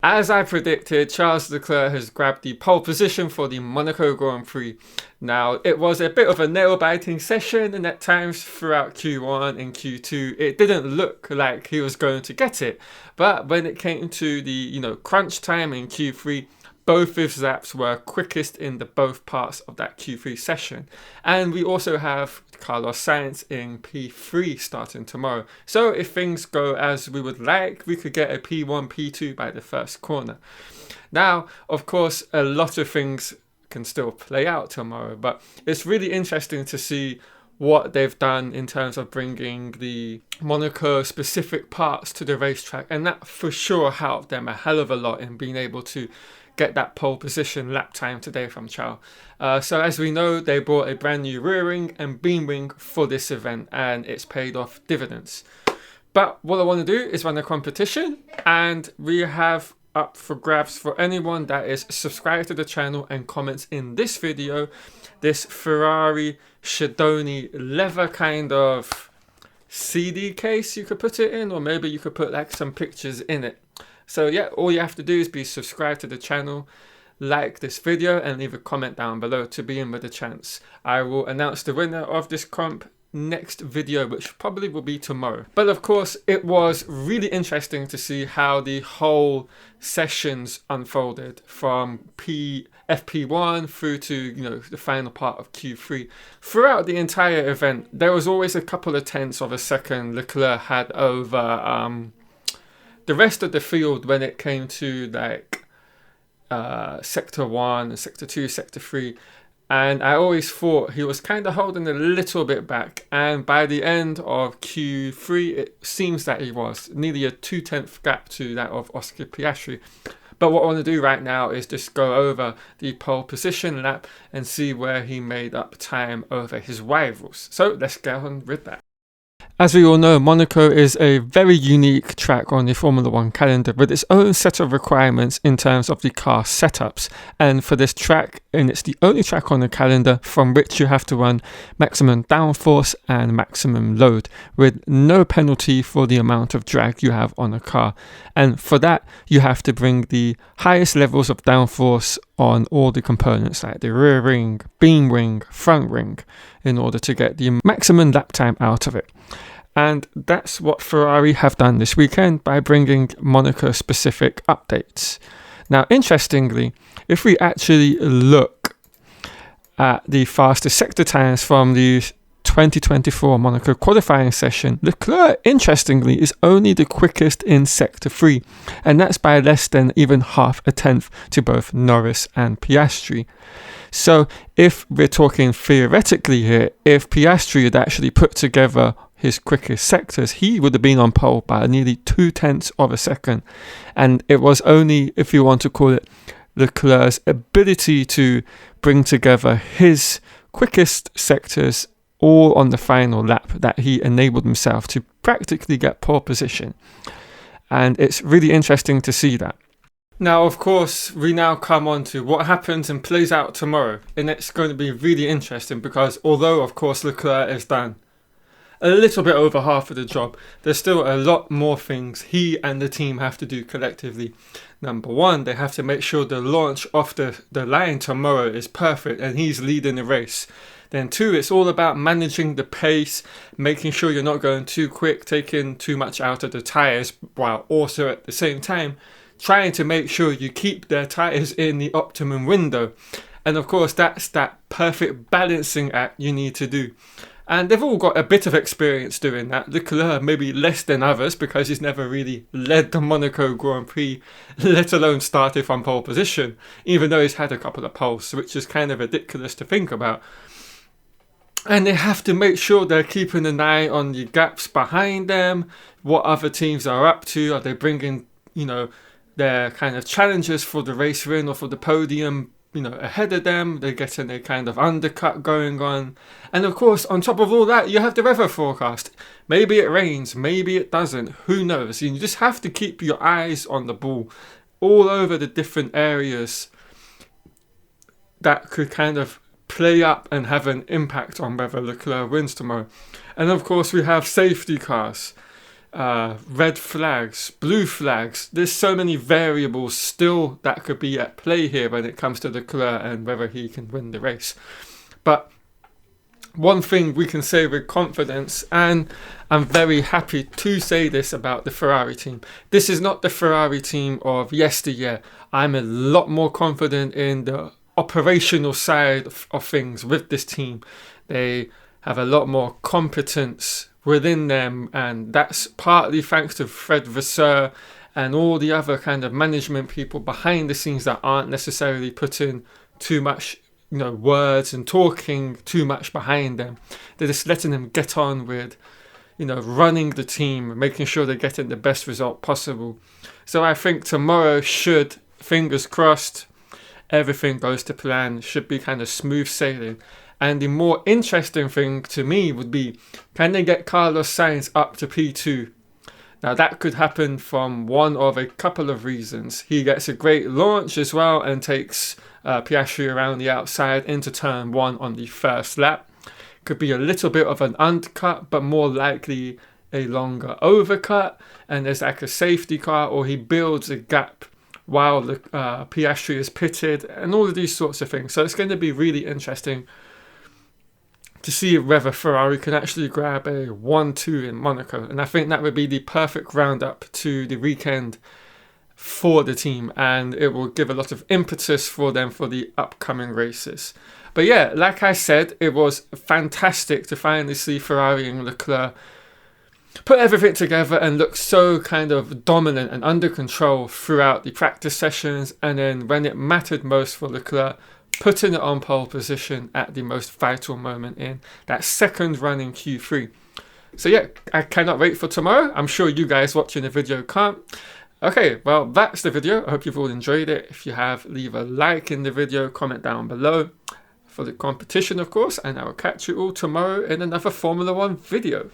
As I predicted, Charles Leclerc has grabbed the pole position for the Monaco Grand Prix. Now, it was a bit of a nail-biting session, and at times throughout Q1 and Q2, it didn't look like he was going to get it. But when it came to the, crunch time in Q3, both of his laps were quickest in the both parts of that Q3 session. And we also have Carlos Sainz in P3 starting tomorrow. So if things go as we would like, we could get a P1, P2 by the first corner. Now, of course, a lot of things can still play out tomorrow, but it's really interesting to see what they've done in terms of bringing the Monaco specific parts to the racetrack, and that for sure helped them a hell of a lot in being able to get that pole position lap time today from Charles. So as we know, they bought a brand new rear wing and beam wing for this event, and it's paid off dividends. But what I want to do is run a competition, and we have up for grabs for anyone that is subscribed to the channel and comments in this video, this Ferrari Shadoni leather kind of CD case you could put it in, or maybe you could put like some pictures in it. So yeah, all you have to do is be subscribed to the channel, like this video, and leave a comment down below to be in with a chance. I will announce the winner of this comp next video, which probably will be tomorrow. But of course, it was really interesting to see how the whole sessions unfolded from FP1 through to the final part of Q3. Throughout the entire event, there was always a couple of tenths of a second Leclerc had over the rest of the field when it came to like sector 1, sector 2, sector 3. And I always thought he was kind of holding a little bit back. And by the end of Q3, it seems that he was nearly a 2/10 gap to that of Oscar Piastri. But what I want to do right now is just go over the pole position lap and see where he made up time over his rivals. So let's get on with that. As we all know, Monaco is a very unique track on the Formula 1 calendar with its own set of requirements in terms of the car setups. And for this track, and it's the only track on the calendar from which you have to run maximum downforce and maximum load with no penalty for the amount of drag you have on a car. And for that, you have to bring the highest levels of downforce on all the components like the rear wing, beam wing, front wing, in order to get the maximum lap time out of it. And that's what Ferrari have done this weekend by bringing Monaco specific updates. Now, interestingly, if we actually look at the fastest sector times from the 2024 Monaco qualifying session, Leclerc, interestingly, is only the quickest in sector 3, and that's by less than even half a tenth to both Norris and Piastri. So if we're talking theoretically here, if Piastri had actually put together his quickest sectors, he would have been on pole by nearly 2/10 of a second. And it was only, if you want to call it, Leclerc's ability to bring together his quickest sectors all on the final lap that he enabled himself to practically get pole position. And it's really interesting to see that. Now, of course, we now come on to what happens and plays out tomorrow. And it's going to be really interesting because although, of course, Leclerc has done a little bit over half of the job, there's still a lot more things he and the team have to do collectively. Number one, they have to make sure the launch off the line tomorrow is perfect and he's leading the race. Then two, it's all about managing the pace, making sure you're not going too quick, taking too much out of the tyres, while also at the same time trying to make sure you keep their tyres in the optimum window. And of course, that's that perfect balancing act you need to do. And they've all got a bit of experience doing that. Leclerc maybe less than others because he's never really led the Monaco Grand Prix, let alone started from pole position, even though he's had a couple of poles, which is kind of ridiculous to think about. And they have to make sure they're keeping an eye on the gaps behind them, what other teams are up to. Are they bringing, their kind of challengers for the race win or for the podium, ahead of them? They're getting a kind of undercut going on. And of course, on top of all that, you have the weather forecast. Maybe it rains, maybe it doesn't, who knows? You just have to keep your eyes on the ball all over the different areas that could kind of play up and have an impact on whether Leclerc wins tomorrow. And of course, we have safety cars. red flags, blue flags. There's so many variables still that could be at play here when it comes to Leclerc and whether he can win the race. But one thing we can say with confidence, and I'm very happy to say this about the Ferrari team, this is not the Ferrari team of yesteryear. I'm a lot more confident in the operational side of things with this team. They have a lot more competence within them, and that's partly thanks to Fred Vasseur and all the other kind of management people behind the scenes that aren't necessarily putting too much words and talking too much behind them. They're just letting them get on with running the team, making sure they're getting the best result possible. So I think tomorrow should, fingers crossed, everything goes to plan, should be kind of smooth sailing. And the more interesting thing to me would be, can they get Carlos Sainz up to P2? Now that could happen from one of a couple of reasons. He gets a great launch as well and takes Piastri around the outside into turn 1 on the first lap. Could be a little bit of an undercut, but more likely a longer overcut, and there's like a safety car, or he builds a gap while the Piastri is pitted, and all of these sorts of things. So it's going to be really interesting to see whether Ferrari can actually grab a 1-2 in Monaco. And I think that would be the perfect roundup to the weekend for the team, and it will give a lot of impetus for them for the upcoming races. But yeah, like I said, it was fantastic to finally see Ferrari and Leclerc put everything together and look so kind of dominant and under control throughout the practice sessions, and then when it mattered most for Leclerc, putting it on pole position at the most vital moment in that second run in Q3. So yeah, I cannot wait for tomorrow. I'm sure you guys watching the video can't. Okay, well, that's the video. I hope you've all enjoyed it. If you have, leave a like in the video, comment down below for the competition, of course, and I will catch you all tomorrow in another Formula 1 video.